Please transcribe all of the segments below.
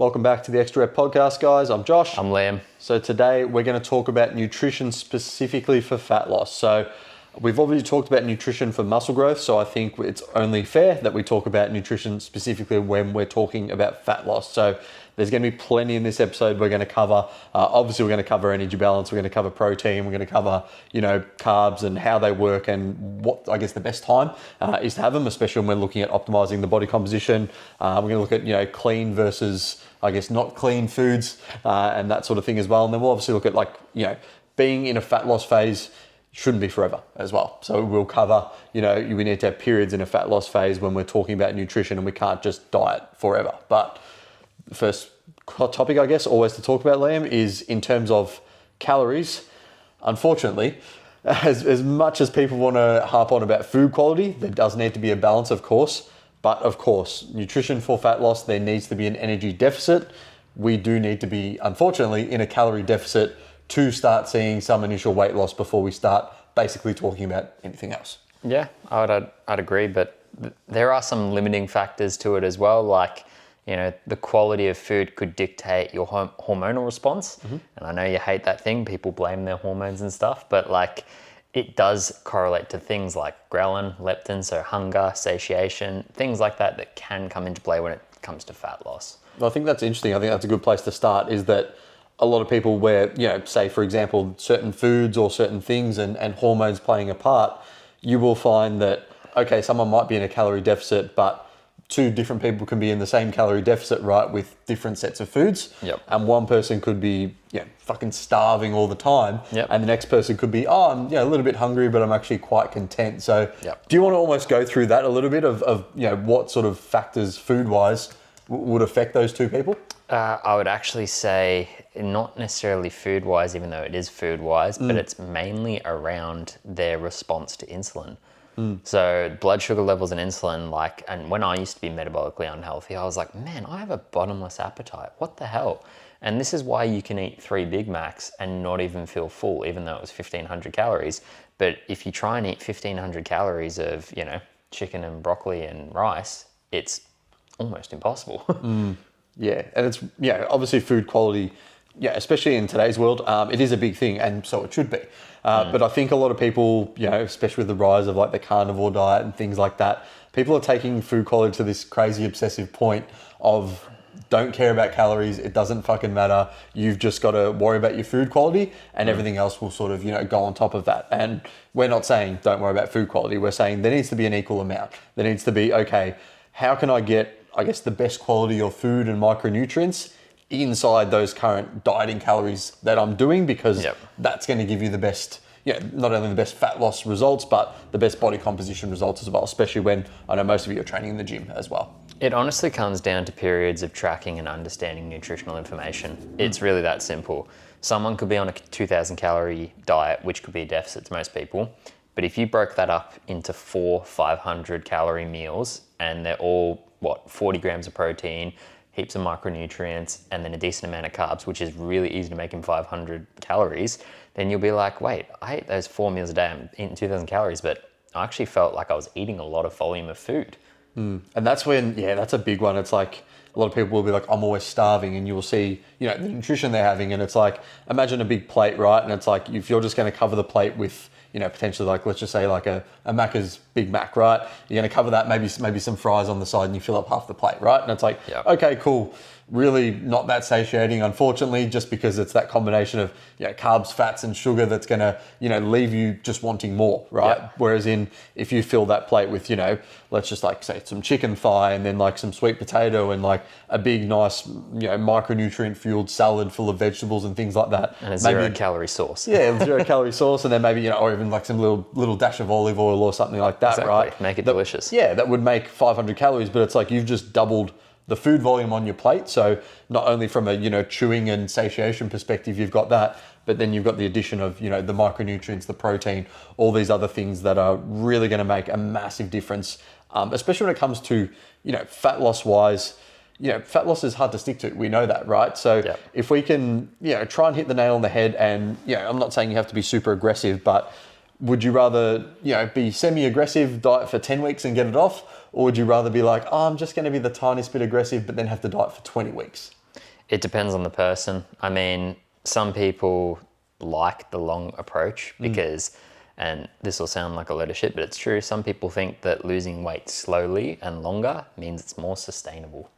Welcome back to the Extra Rep Podcast, guys. I'm Josh. I'm Liam. So today we're going to talk about nutrition specifically for fat loss. So we've already talked about nutrition for muscle growth, so I think it's only fair that we talk about nutrition specifically when we're talking about fat loss. So there's going to be plenty in this episode we're going to cover. Obviously, we're going to cover energy balance, we're going to cover protein, we're going to cover, carbs and how they work and what, I guess, the best time is to have them, especially when we're looking at optimizing the body composition. We're going to look at, clean versus, I guess, not clean foods and that sort of thing as well. And then we'll obviously look at, being in a fat loss phase shouldn't be forever as well. So we'll cover, we need to have periods in a fat loss phase when we're talking about nutrition, and we can't just diet forever. But the first topic, I guess, always to talk about, Liam, is in terms of calories. Unfortunately, as much as people want to harp on about food quality, there does need to be a balance, of course. But of course, nutrition for fat loss, there needs to be an energy deficit. We do need to be, unfortunately, in a calorie deficit to start seeing some initial weight loss before we start basically talking about anything else. Yeah, I'd agree, but there are some limiting factors to it as well, like, the quality of food could dictate your hormonal response. Mm-hmm. And I know you hate that thing, people blame their hormones and stuff, but it does correlate to things like ghrelin, leptin, so hunger, satiation, things like that can come into play when it comes to fat loss. Well, I think that's interesting. I think that's a good place to start, is that a lot of people where, say, for example, certain foods or certain things and hormones playing a part, you will find that, okay, someone might be in a calorie deficit, but two different people can be in the same calorie deficit, right, with different sets of foods. Yep. And one person could be, fucking starving all the time. Yep. And the next person could be, I'm a little bit hungry, but I'm actually quite content. So Yep. Do you want to almost go through that a little bit of what sort of factors food-wise would affect those two people? I would actually say not necessarily food-wise, even though it is food-wise, but it's mainly around their response to insulin. So blood sugar levels and insulin, and when I used to be metabolically unhealthy, I was like, man, I have a bottomless appetite. What the hell? And this is why you can eat 3 Big Macs and not even feel full, even though it was 1,500 calories. But if you try and eat 1,500 calories of, chicken and broccoli and rice, it's almost impossible. Yeah, and it's, obviously food quality, especially in today's world, it is a big thing, and so it should be. But I think a lot of people, especially with the rise of the carnivore diet and things like that, people are taking food quality to this crazy obsessive point of don't care about calories, it doesn't fucking matter, you've just got to worry about your food quality and everything else will sort of, go on top of that. And we're not saying don't worry about food quality, we're saying there needs to be an equal amount. There needs to be, okay, how can I get, I guess, the best quality of food and micronutrients inside those current dieting calories that I'm doing, because that's going to give you the best, not only the best fat loss results, but the best body composition results as well, especially when I know most of you are training in the gym as well. It honestly comes down to periods of tracking and understanding nutritional information. It's really that simple. Someone could be on a 2,000 calorie diet, which could be a deficit to most people. But if you broke that up into 4 500 calorie meals, and they're all, 40 grams of protein, heaps of micronutrients, and then a decent amount of carbs, which is really easy to make in 500 calories, then you'll be like, wait, I ate those 4 meals a day, I'm eating 2,000 calories, but I actually felt like I was eating a lot of volume of food. And that's when, that's a big one. It's like, a lot of people will be like, I'm always starving, and you will see, the nutrition they're having, and it's like, imagine a big plate, right? And it's like, if you're just going to cover the plate with, potentially let's just say a Macca's Big Mac, right? You're going to cover that, maybe some fries on the side, and you fill up half the plate, right? And it's like, okay, cool. Really not that satiating, unfortunately, just because it's that combination of carbs, fats, and sugar that's going to leave you just wanting more, right? Whereas if you fill that plate with let's just say some chicken thigh, and then some sweet potato, and a big nice micronutrient fueled salad full of vegetables and things like that, and a 0 calorie sauce. 0 calorie sauce, and then maybe or even some little dash of olive oil or something like that, exactly. Right? Make it delicious. That would make 500 calories, but it's like you've just doubled the food volume on your plate. So not only from a chewing and satiation perspective, you've got that, but then you've got the addition of the micronutrients, the protein, all these other things that are really going to make a massive difference, especially when it comes to fat loss wise. Fat loss is hard to stick to. We know that, right? So if we can try and hit the nail on the head, and I'm not saying you have to be super aggressive, but would you rather be semi-aggressive, diet for 10 weeks and get it off? Or would you rather be like, I'm just going to be the tiniest bit aggressive, but then have to diet for 20 weeks? It depends on the person. I mean, some people like the long approach because, and this will sound like a load of shit, but it's true. Some people think that losing weight slowly and longer means it's more sustainable.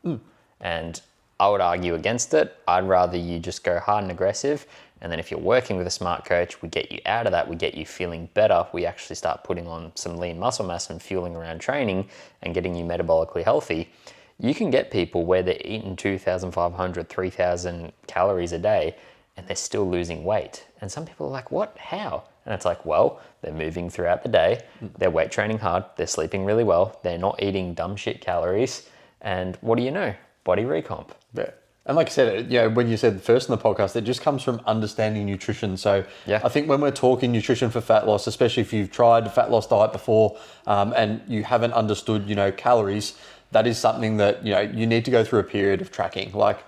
And I would argue against it. I'd rather you just go hard and aggressive. And then if you're working with a smart coach, we get you out of that. We get you feeling better. We actually start putting on some lean muscle mass and fueling around training and getting you metabolically healthy. You can get people where they're eating 2,500, 3,000 calories a day and they're still losing weight. And some people are like, what? How? And it's like, well, they're moving throughout the day. They're weight training hard. They're sleeping really well. They're not eating dumb shit calories. And what do you know? Body recomp. Yeah. And like I said, when you said first in the podcast, it just comes from understanding nutrition. So I think when we're talking nutrition for fat loss, especially if you've tried a fat loss diet before and you haven't understood, calories, that is something that, you need to go through a period of tracking. Like,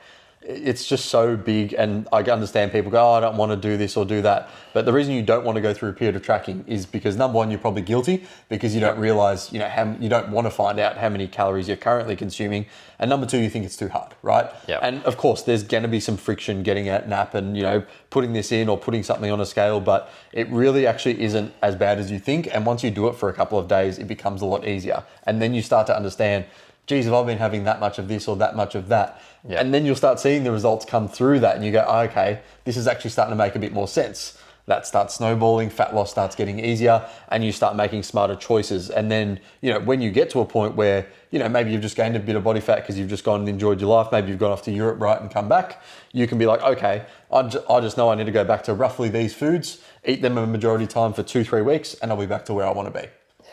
it's just so big, and I understand people go, I don't want to do this or do that. But the reason you don't want to go through a period of tracking is because, number one, you're probably guilty because you don't realize, how you don't want to find out how many calories you're currently consuming. And number two, you think it's too hard, right? Yep. And of course, there's going to be some friction getting at an app and, putting this in or putting something on a scale, but it really actually isn't as bad as you think. And once you do it for a couple of days, it becomes a lot easier. And then you start to understand, geez, have I been having that much of this or that much of that? Yeah. And then you'll start seeing the results come through that and you go, okay, this is actually starting to make a bit more sense. That starts snowballing, fat loss starts getting easier, and you start making smarter choices. And then, when you get to a point where, maybe you've just gained a bit of body fat because you've just gone and enjoyed your life, maybe you've gone off to Europe, right, and come back, you can be like, okay, I just know I need to go back to roughly these foods, eat them a majority of the time for 2-3 weeks, and I'll be back to where I want to be.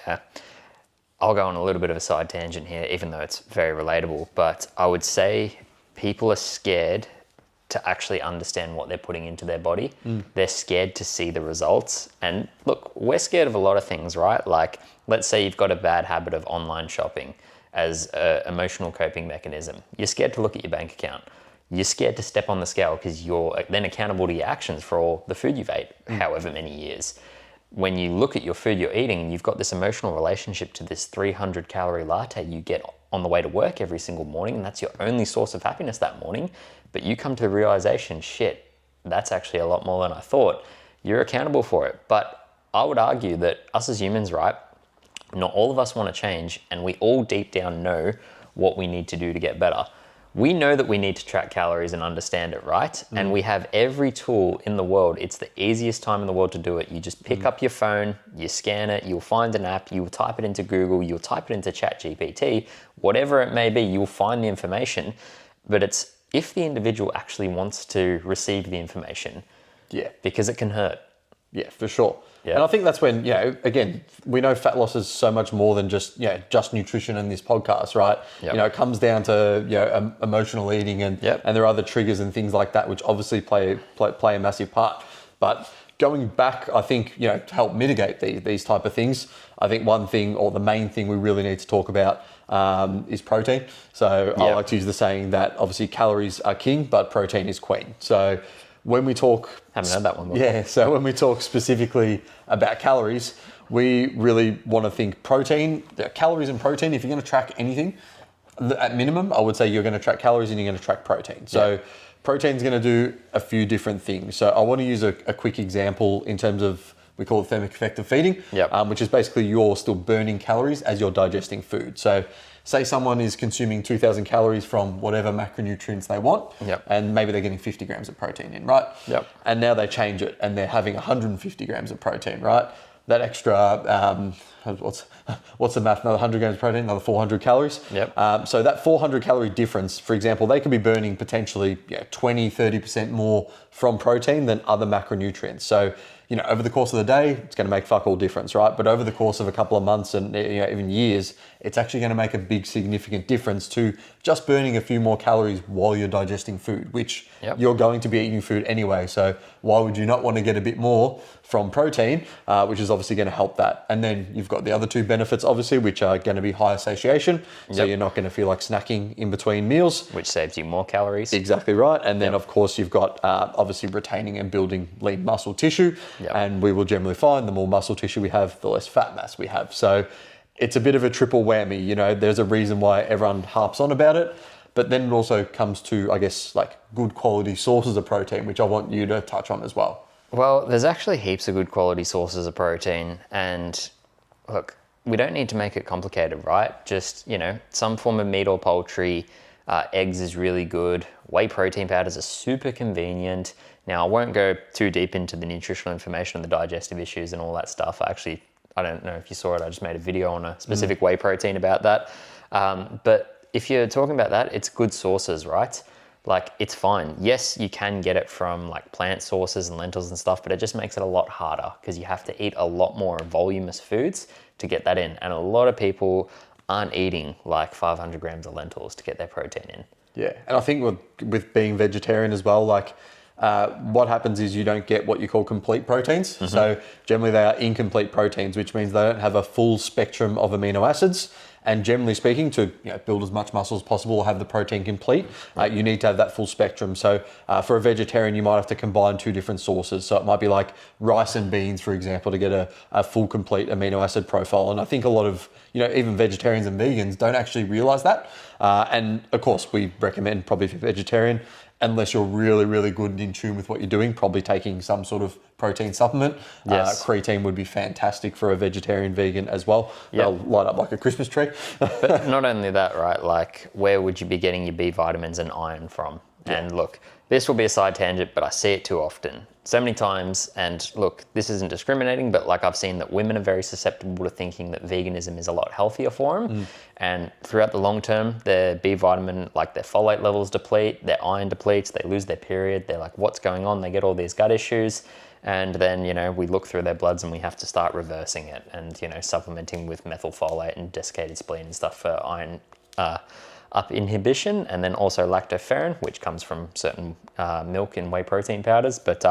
Yeah. I'll go on a little bit of a side tangent here, even though it's very relatable, but I would say people are scared to actually understand what they're putting into their body. They're scared to see the results. And look, we're scared of a lot of things, right? Like, let's say you've got a bad habit of online shopping as an emotional coping mechanism. You're scared to look at your bank account. You're scared to step on the scale because you're then accountable to your actions for all the food you've ate, however many years. When you look at your food you're eating, you've got this emotional relationship to this 300 calorie latte you get on the way to work every single morning, and that's your only source of happiness that morning. But you come to the realization, shit, that's actually a lot more than I thought. You're accountable for it. But I would argue that us as humans, right, not all of us want to change, and we all deep down know what we need to do to get better. We know that we need to track calories and understand it, right? And we have every tool in the world. It's the easiest time in the world to do it. You just pick up your phone, you scan it, you'll find an app, you'll type it into Google, you'll type it into ChatGPT, whatever it may be, you'll find the information. But it's if the individual actually wants to receive the information. Yeah. Because it can hurt. Yeah, for sure. Yeah. And I think that's when, again, we know fat loss is so much more than just nutrition in this podcast, right? Yep. It comes down to, emotional eating and there are other triggers and things like that, which obviously play a massive part. But going back, I think, to help mitigate these type of things, I think one thing or the main thing we really need to talk about is protein. So I like to use the saying that obviously calories are king, but protein is queen. So when we talk... Haven't heard that one before. Yeah, so when we talk specifically about calories, we really want to think protein, calories and protein. If you're going to track anything, at minimum, I would say you're going to track calories and you're going to track protein. So protein's going to do a few different things. So I want to use a quick example in terms of, we call it thermic effective feeding, which is basically you're still burning calories as you're digesting food. So say someone is consuming 2,000 calories from whatever macronutrients they want, and maybe they're getting 50 grams of protein in, right? And now they change it and they're having 150 grams of protein, right? That extra, what's the math? Another 100 grams of protein, another 400 calories. So that 400 calorie difference, for example, they could be burning potentially 20, 30% more from protein than other macronutrients. So, over the course of the day, it's going to make fuck all difference, right? But over the course of a couple of months and even years, it's actually going to make a big significant difference to just burning a few more calories while you're digesting food, which you're going to be eating food anyway. So why would you not want to get a bit more from protein, which is obviously going to help that. And then you've got the other two benefits, obviously, which are going to be higher satiation. So you're not going to feel like snacking in between meals. Which saves you more calories. Exactly right. And then, of course, you've got obviously retaining and building lean muscle tissue. And we will generally find the more muscle tissue we have, the less fat mass we have. So it's a bit of a triple whammy. There's a reason why everyone harps on about it. But then it also comes to, I guess, like good quality sources of protein, which I want you to touch on as well. Well, there's actually heaps of good quality sources of protein, and look, we don't need to make it complicated, right? Just, some form of meat or poultry. Eggs is really good. Whey protein powders are super convenient. Now, I won't go too deep into the nutritional information and the digestive issues and all that stuff. I don't know if you saw it. I just made a video on a specific whey protein about that. But if you're talking about that, it's good sources, right? Like, it's fine. Yes, you can get it from like plant sources and lentils and stuff, but it just makes it a lot harder because you have to eat a lot more voluminous foods to get that in. And a lot of people aren't eating like 500 grams of lentils to get their protein in. Yeah, and I think with being vegetarian as well, like what happens is you don't get what you call complete proteins. Mm-hmm. So generally they are incomplete proteins, which means they don't have a full spectrum of amino acids. And generally speaking, to build as much muscle as possible or have the protein complete, you need to have that full spectrum. So for a vegetarian, you might have to combine two different sources. So it might be like rice and beans, for example, to get a full complete amino acid profile. And I think a lot of, even vegetarians and vegans don't actually realize that. And of course, we recommend probably if you're vegetarian, unless you're really, really good and in tune with what you're doing, probably taking some sort of protein supplement. Yes. Creatine would be fantastic for a vegetarian, vegan as well. Yep. They'll light up like a Christmas tree. But not only that, right? Like, where would you be getting your B vitamins and iron from? Yeah. And look, this will be a side tangent, but I see it too often. So many times, and look, this isn't discriminating, but like I've seen that women are very susceptible to thinking that veganism is a lot healthier for them. And throughout the long term, their B vitamin, like their folate levels deplete, their iron depletes, they lose their period. They're like, what's going on? They get all these gut issues. And then, we look through their bloods and we have to start reversing it and, supplementing with methylfolate and desiccated spleen and stuff for iron up inhibition, and then also lactoferrin, which comes from certain milk and whey protein powders. But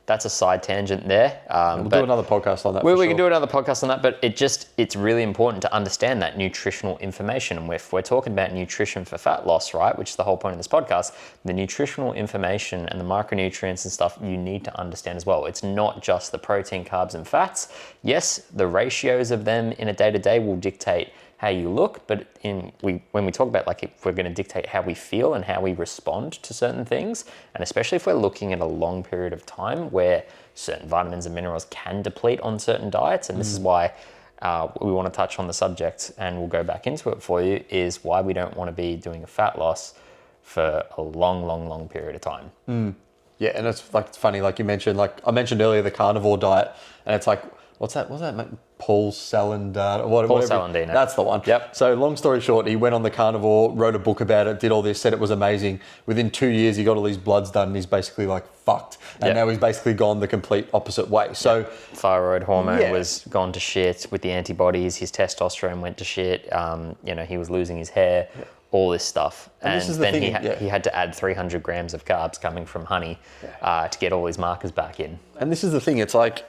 that's a side tangent there. We'll do another podcast on that. We can do another podcast on that, but it's really important to understand that nutritional information. And if we're talking about nutrition for fat loss, right, which is the whole point of this podcast, the nutritional information and the micronutrients and stuff you need to understand as well. It's not just the protein, carbs, and fats. Yes, the ratios of them in a day-to-day will dictate how you look, but when we talk about like if we're going to dictate how we feel and how we respond to certain things, and especially if we're looking at a long period of time where certain vitamins and minerals can deplete on certain diets, and this is why we want to touch on the subject, and we'll go back into it for you, is why we don't want to be doing a fat loss for a long period of time. Yeah, and it's funny, like you mentioned, like I mentioned earlier, the carnivore diet, and it's like, what's that? Paul Salandino. Paul Salandino. That's the one. Yep. So long story short, he went on the carnivore, wrote a book about it, did all this, said it was amazing. Within 2 years, he got all these bloods done and he's basically like fucked. And now he's basically gone the complete opposite way. So thyroid hormone was gone to shit with the antibodies. His testosterone went to shit. He was losing his hair. All this stuff. And this is the then thing, he had to add 300 grams of carbs coming from honey to get all his markers back in. And this is the thing, it's like,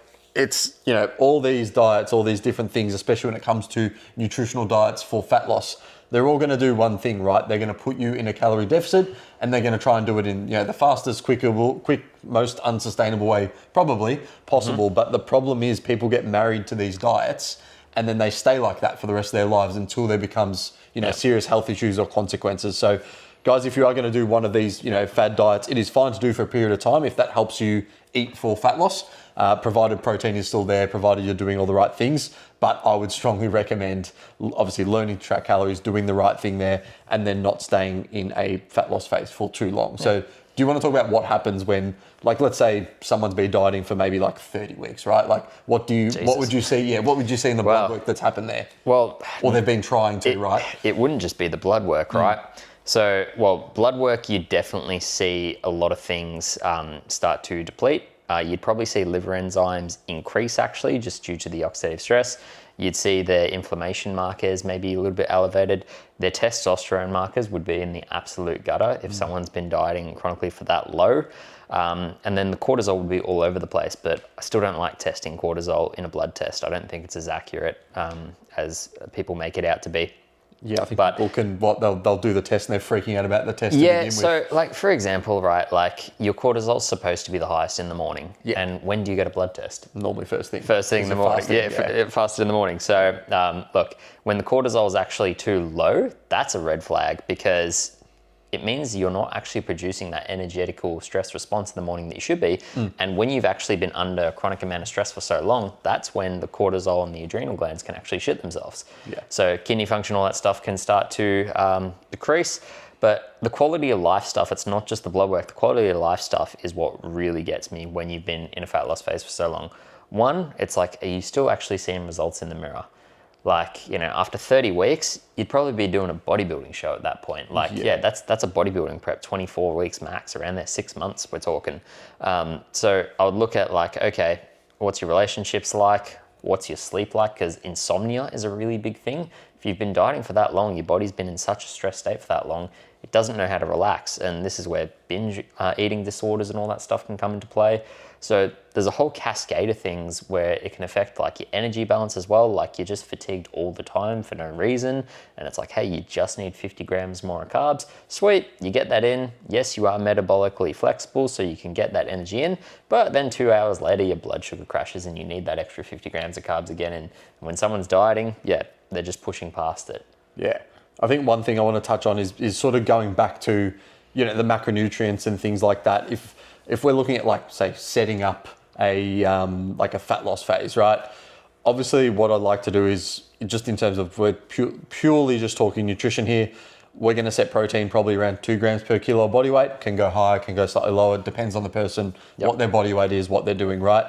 all these diets, all these different things, especially when it comes to nutritional diets for fat loss, they're all going to do one thing, right? They're going to put you in a calorie deficit and they're going to try and do it in, the fastest, quick, most unsustainable way probably possible. But the problem is people get married to these diets and then they stay like that for the rest of their lives until there becomes, serious health issues or consequences. So guys, if you are going to do one of these, fad diets, it is fine to do for a period of time if that helps you eat for fat loss. Provided protein is still there, provided you're doing all the right things. But I would strongly recommend, obviously, learning to track calories, doing the right thing there, and then not staying in a fat loss phase for too long. Yeah. So do you want to talk about what happens when, like, let's say someone's been dieting for maybe like 30 weeks, right? Like, what would you see? Yeah, what would you see in the blood work that's happened there? Well, or they've been trying to, right? It wouldn't just be the blood work, right? So, blood work, you definitely see a lot of things start to deplete. You'd probably see liver enzymes increase actually just due to the oxidative stress. You'd see their inflammation markers maybe a little bit elevated. Their testosterone markers would be in the absolute gutter if someone's been dieting chronically for that low. And then the cortisol would be all over the place, but I still don't like testing cortisol in a blood test. I don't think it's as accurate as people make it out to be. Yeah, I think people can, they'll do the test and they're freaking out about the test. Yeah, so like for example, right, like your cortisol's supposed to be the highest in the morning. Yeah. And when do you get a blood test? Normally first thing. First thing in the morning. Fasted in the morning. So look, when the cortisol is actually too low, that's a red flag because it means you're not actually producing that energetical stress response in the morning that you should be. And when you've actually been under a chronic amount of stress for so long, that's when the cortisol and the adrenal glands can actually shit themselves. Yeah. So kidney function, all that stuff can start to decrease. But the quality of life stuff, it's not just the blood work. The quality of life stuff is what really gets me when you've been in a fat loss phase for so long. One, it's like, are you still actually seeing results in the mirror? Like, you know, after 30 weeks, you'd probably be doing a bodybuilding show at that point. Like, yeah, that's a bodybuilding prep, 24 weeks max, around there, 6 months we're talking. So I would look at like, okay, what's your relationships like? What's your sleep like? Because insomnia is a really big thing. If you've been dieting for that long, your body's been in such a stress state for that long, it doesn't know how to relax. And this is where binge eating disorders and all that stuff can come into play. So there's a whole cascade of things where it can affect like your energy balance as well. Like you're just fatigued all the time for no reason. And it's like, hey, you just need 50 grams more of carbs. Sweet, you get that in. Yes, you are metabolically flexible, so you can get that energy in. But then 2 hours later, your blood sugar crashes and you need that extra 50 grams of carbs again. And when someone's dieting, yeah, they're just pushing past it. Yeah. I think one thing I want to touch on is sort of going back to, you know, the macronutrients and things like that. If we're looking at like, say, setting up a like a fat loss phase, right? Obviously what I'd like to do is just in terms of we're purely just talking nutrition here, we're going to set protein probably around 2 grams per kilo of body weight. Can go higher, can go slightly lower. Depends on the person, what their body weight is, what they're doing, right?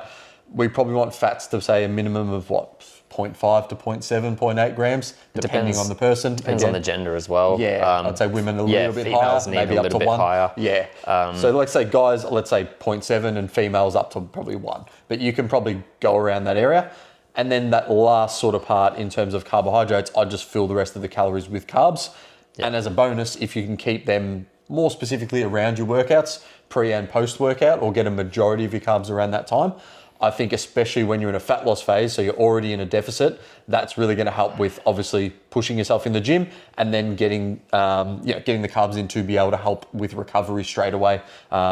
We probably want fats to say a minimum of what, 0.5 to 0.7, 0.8 grams, depending on the person. Depends on the gender as well. Yeah, I'd say women a little bit higher, maybe up to 1. Higher. Yeah. So let's say guys, let's say 0.7 and females up to probably 1. But you can probably go around that area. And then that last sort of part in terms of carbohydrates, I'd just fill the rest of the calories with carbs. Yep. And as a bonus, if you can keep them more specifically around your workouts, pre and post workout, or get a majority of your carbs around that time, I think especially when you're in a fat loss phase, so you're already in a deficit, that's really going to help with obviously pushing yourself in the gym and then getting the carbs in to be able to help with recovery straight away,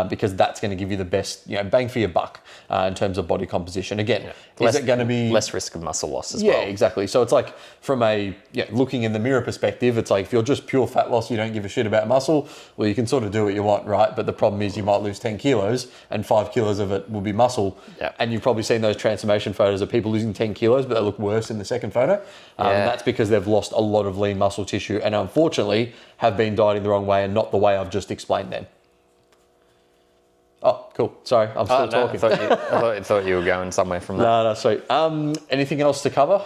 because that's going to give you the best bang for your buck in terms of body composition. Again, is it going to be less risk of muscle loss as well? Yeah, exactly. So it's like from a looking in the mirror perspective, it's like if you're just pure fat loss, you don't give a shit about muscle, well, you can sort of do what you want, right? But the problem is you might lose 10 kilos and 5 kilos of it will be muscle. Yep. And you've probably seen those transformation photos of people losing 10 kilos, but they look worse in the second photo. That's because they've lost a lot of lean muscle tissue and unfortunately have been dieting the wrong way and not the way I've just explained then. Oh, cool. Sorry, I'm still talking. I thought you were going somewhere from that. No, sorry. Anything else to cover?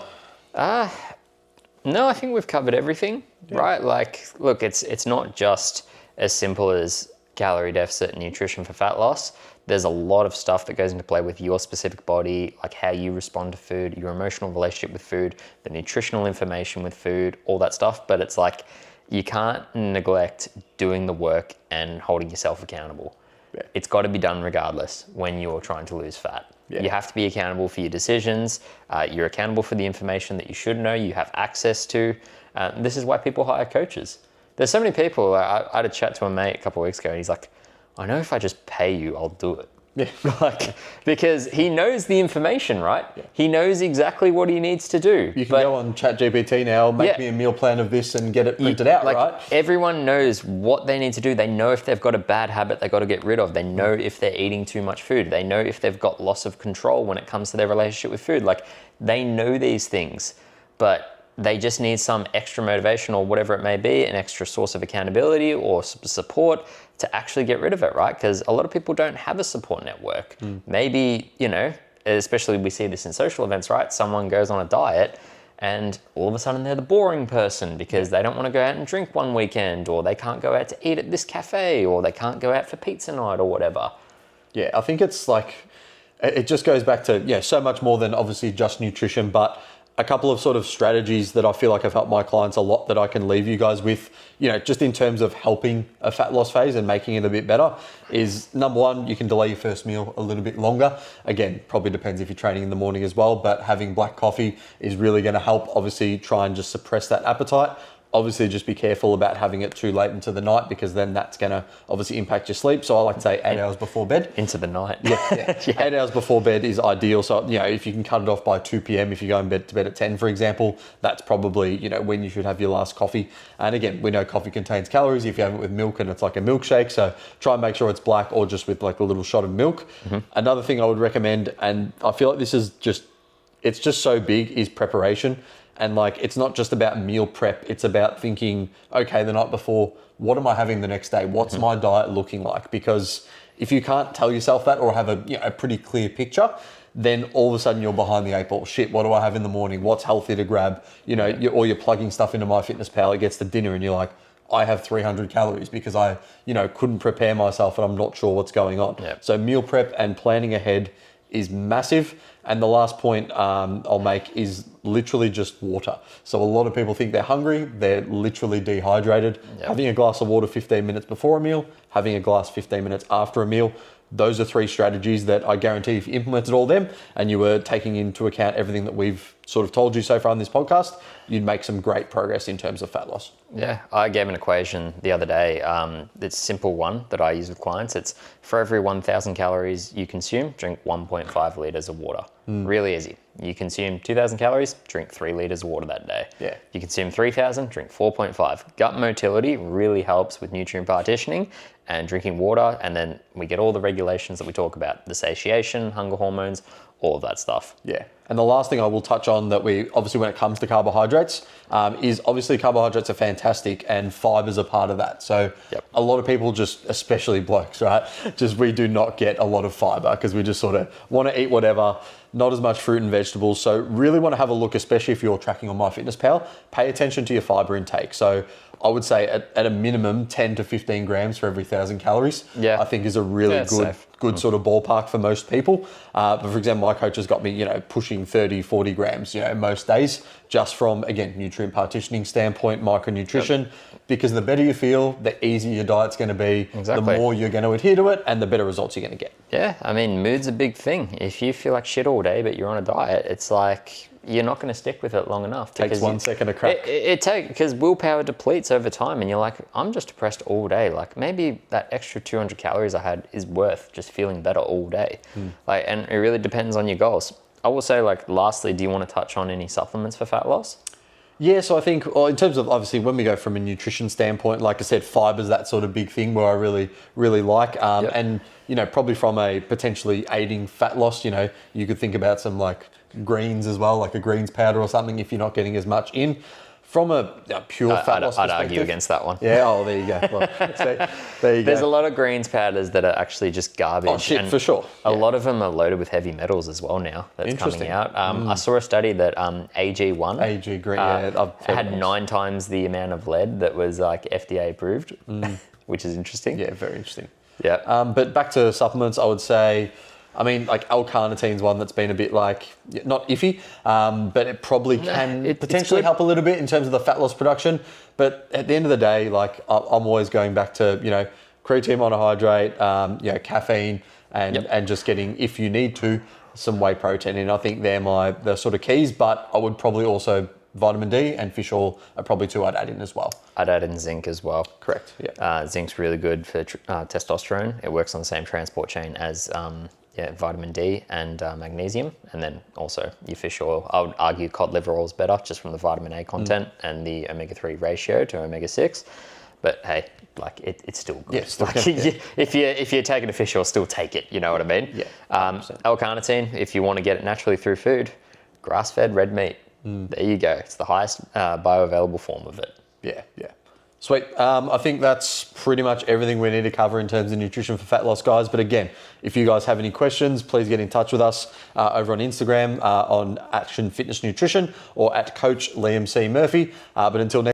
No, I think we've covered everything, right? Like, look, it's not just as simple as calorie deficit and nutrition for fat loss. There's a lot of stuff that goes into play with your specific body, like how you respond to food, your emotional relationship with food, the nutritional information with food, all that stuff. But it's like, you can't neglect doing the work and holding yourself accountable. Yeah. It's got to be done regardless when you're trying to lose fat. Yeah. You have to be accountable for your decisions. You're accountable for the information that you should know, you have access to. This is why people hire coaches. There's so many people, I had a chat to a mate a couple of weeks ago and he's like, I know if I just pay you, I'll do it. Yeah. Because he knows the information, right? Yeah. He knows exactly what he needs to do. You can go on ChatGPT now, make me a meal plan of this and get it printed out, right? Everyone knows what they need to do. They know if they've got a bad habit they've got to get rid of. They know if they're eating too much food. They know if they've got loss of control when it comes to their relationship with food. Like, they know these things, but they just need some extra motivation or whatever it may be, an extra source of accountability or support to actually get rid of it, right? Because a lot of people don't have a support network. Maybe, especially we see this in social events, right? Someone goes on a diet and all of a sudden they're the boring person because they don't want to go out and drink one weekend, or they can't go out to eat at this cafe, or they can't go out for pizza night or whatever. Yeah, I think it's like, it just goes back to, so much more than obviously just nutrition, but a couple of sort of strategies that I feel like have helped my clients a lot that I can leave you guys with, just in terms of helping a fat loss phase and making it a bit better is, number one, you can delay your first meal a little bit longer. Again, probably depends if you're training in the morning as well, but having black coffee is really going to help obviously try and just suppress that appetite. Obviously, just be careful about having it too late into the night, because then that's going to obviously impact your sleep. So I like to say 8 hours before bed. Into the night. Yeah. 8 hours before bed is ideal. So, if you can cut it off by 2 p.m, if you go to bed at 10, for example, that's probably, when you should have your last coffee. And again, we know coffee contains calories if you have it with milk and it's like a milkshake. So try and make sure it's black or just with like a little shot of milk. Another thing I would recommend, and I feel like this is it's just so big, is preparation. And like, it's not just about meal prep. It's about thinking, okay, the night before, what am I having the next day? What's my diet looking like? Because if you can't tell yourself that or have a pretty clear picture, then all of a sudden you're behind the eight ball. Shit, what do I have in the morning? What's healthy to grab? Or you're plugging stuff into MyFitnessPal. It gets to dinner and you're like, I have 300 calories because I, couldn't prepare myself and I'm not sure what's going on. Yep. So meal prep and planning ahead is massive. And the last point I'll make is literally just water. So a lot of people think they're hungry, they're literally dehydrated. Yep. Having a glass of water 15 minutes before a meal, having a glass 15 minutes after a meal, those are 3 strategies that I guarantee if you implemented all them and you were taking into account everything that we've sort of told you so far on this podcast, you'd make some great progress in terms of fat loss. Yeah, I gave an equation the other day. It's a simple one that I use with clients. It's for every 1,000 calories you consume, drink 1.5 litres of water. Really easy. You consume 2,000 calories, drink 3 litres of water that day. Yeah. You consume 3,000, drink 4.5. Gut motility really helps with nutrient partitioning and drinking water. And then we get all the regulations that we talk about, the satiation, hunger hormones, all of that stuff. Yeah. And the last thing I will touch on that we, obviously when it comes to carbohydrates, is obviously carbohydrates are fantastic and fibers are part of that. So a lot of people just, especially blokes, right? We do not get a lot of fiber because we just sort of want to eat whatever, not as much fruit and vegetables. So really want to have a look, especially if you're tracking on MyFitnessPal, pay attention to your fiber intake. So I would say at a minimum 10 to 15 grams for every 1,000 calories, I think is a really good sort of ballpark for most people. But for example, my coach has got me, pushing 30, 40 grams, most days, just from, again, nutrient partitioning standpoint, micronutrition, because the better you feel, the easier your diet's going to be, the more you're going to adhere to it, and the better results you're going to get. Yeah, I mean, mood's a big thing. If you feel like shit all day, but you're on a diet, it's like, you're not going to stick with it long enough. Takes 1 second to crack. Because willpower depletes over time and you're like, I'm just depressed all day. Like maybe that extra 200 calories I had is worth just feeling better all day. And it really depends on your goals. I will say, lastly, do you want to touch on any supplements for fat loss? Yeah, so I think in terms of, obviously, when we go from a nutrition standpoint, like I said, fiber's that sort of big thing where I really, really like. And, probably from a potentially aiding fat loss, you could think about some greens as well, like a greens powder or something if you're not getting as much in. From a pure fat loss perspective. I'd argue against that one. Yeah, there you go. Well, there you go. There's a lot of greens powders that are actually just garbage. Oh, shit, for sure. A lot of them are loaded with heavy metals as well now that's coming out. I saw a study that AG1 green, had 9 times the amount of lead that was FDA approved, which is interesting. Yeah, very interesting. Yeah. But back to supplements, I would say, L-carnitine's one that's been a bit not iffy, but it probably can potentially help a little bit in terms of the fat loss production. But at the end of the day, I'm always going back to, creatine monohydrate, caffeine, and just getting, if you need to, some whey protein. And I think they're the sort of keys, but I would probably also vitamin D and fish oil are probably 2 I'd add in as well. I'd add in zinc as well. Correct, yeah. Zinc's really good for testosterone. It works on the same transport chain as vitamin D and magnesium, and then also your fish oil. I would argue cod liver oil is better just from the vitamin A content and the omega-3 ratio to omega-6. But hey, it's still good. Yeah, if you're taking a fish oil, still take it. You know what I mean? Yeah. L-carnitine, if you want to get it naturally through food, grass-fed red meat. There you go. It's the highest bioavailable form of it. Yeah. Sweet. I think that's pretty much everything we need to cover in terms of nutrition for fat loss, guys. But again, if you guys have any questions, please get in touch with us over on Instagram on Action Fitness Nutrition or at Coach Liam C. Murphy. But until next